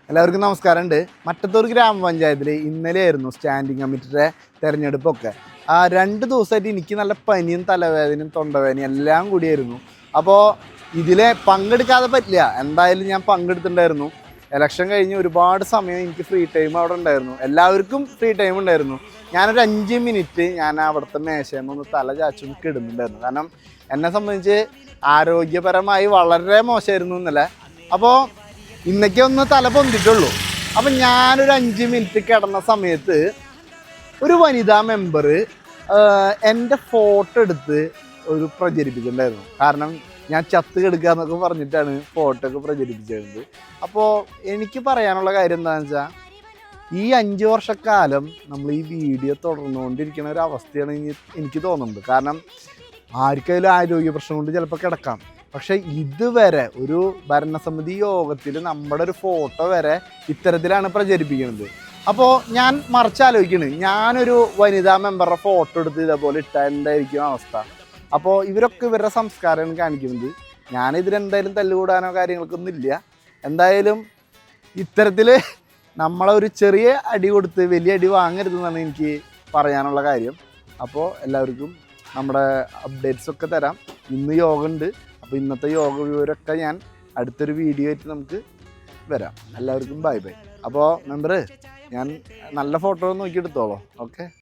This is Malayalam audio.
എല്ലാവർക്കും നമസ്കാരമുണ്ട്. മട്ടത്തൂർ ഗ്രാമപഞ്ചായത്തിൽ ഇന്നലെയായിരുന്നു സ്റ്റാൻഡിംഗ് കമ്മിറ്റിയുടെ തിരഞ്ഞെടുപ്പൊക്കെ. 2 ദിവസമായിട്ട് എനിക്ക് നല്ല പനിയും തലവേദനയും തൊണ്ടവേദനയും എല്ലാം കൂടിയായിരുന്നു. അപ്പോൾ ഇതിൽ പങ്കെടുക്കാതെ പറ്റില്ല, എന്തായാലും ഞാൻ പങ്കെടുത്തിട്ടുണ്ടായിരുന്നു. ഇലക്ഷൻ കഴിഞ്ഞ് ഒരുപാട് സമയം എനിക്ക് ഫ്രീ ടൈം അവിടെ ഉണ്ടായിരുന്നു, എല്ലാവർക്കും ഫ്രീ ടൈം ഉണ്ടായിരുന്നു. ഞാനൊരു 5 മിനിറ്റ് ഞാൻ അവിടുത്തെ മേശയെന്നൊന്ന് തല ചാച്ചൊന്ന് കിടുന്നുണ്ടായിരുന്നു. കാരണം എന്നെ സംബന്ധിച്ച് ആരോഗ്യപരമായി വളരെ മോശമായിരുന്നു ഇന്നലെ. അപ്പോൾ ഇന്നൊക്കെ ഒന്ന് തല പൊന്തിട്ടുള്ളൂ. അപ്പം ഞാനൊരു 5 മിനിറ്റ് കിടന്ന സമയത്ത് ഒരു വനിതാ മെമ്പർ എൻ്റെ ഫോട്ടോ എടുത്ത് പ്രചരിപ്പിച്ചിട്ടുണ്ടായിരുന്നു. കാരണം ഞാൻ ചത്ത് കിടക്കുക എന്നൊക്കെ പറഞ്ഞിട്ടാണ് ഫോട്ടോ ഒക്കെ പ്രചരിപ്പിച്ചിരുന്നത്. അപ്പോൾ എനിക്ക് പറയാനുള്ള കാര്യം എന്താണെന്ന് വെച്ചാൽ, ഈ 5 വർഷക്കാലം നമ്മൾ ഈ വീഡിയോ തുടർന്നുകൊണ്ടിരിക്കുന്ന ഒരു അവസ്ഥയാണ് എനിക്ക് തോന്നുന്നത്. കാരണം ആർക്കെങ്കിലും ആരോഗ്യ പ്രശ്നം കൊണ്ട് ചിലപ്പോൾ കിടക്കാം, പക്ഷെ ഇതുവരെ ഒരു ഭരണസമിതി യോഗത്തിൽ നമ്മുടെ ഒരു ഫോട്ടോ വരെ ഇത്തരത്തിലാണ് പ്രചരിപ്പിക്കുന്നത്. അപ്പോൾ ഞാൻ മറിച്ചാലോചിക്കുന്നത്, ഞാനൊരു വനിതാ മെമ്പറുടെ ഫോട്ടോ എടുത്ത് ഇതേപോലെ ഇട്ടാൽ എന്തായിരിക്കും അവസ്ഥ? അപ്പോൾ ഇവരൊക്കെ ഇവരുടെ സംസ്കാരമാണ് കാണിക്കുന്നത്. ഞാനിതിലെന്തായാലും തല്ലുകൂടാനോ കാര്യങ്ങൾക്കൊന്നും ഇല്ല. എന്തായാലും ഇത്തരത്തിൽ നമ്മളെ ഒരു ചെറിയ അടി കൊടുത്ത് വലിയ അടി വാങ്ങരുതെന്നാണ് എനിക്ക് പറയാനുള്ള കാര്യം. അപ്പോൾ എല്ലാവർക്കും നമ്മുടെ അപ്ഡേറ്റ്സൊക്കെ തരാം. ഇന്ന് യോഗ ഉണ്ട്, അപ്പോൾ ഇന്നത്തെ യോഗ വിവരമൊക്കെ ഞാൻ അടുത്തൊരു വീഡിയോ ആയിട്ട് നമുക്ക് വരാം. എല്ലാവർക്കും ബൈ ബൈ. അപ്പോൾ മെമ്പറ്, ഞാൻ നല്ല ഫോട്ടോ നോക്കി എടുത്തോളൂ. ഓക്കെ.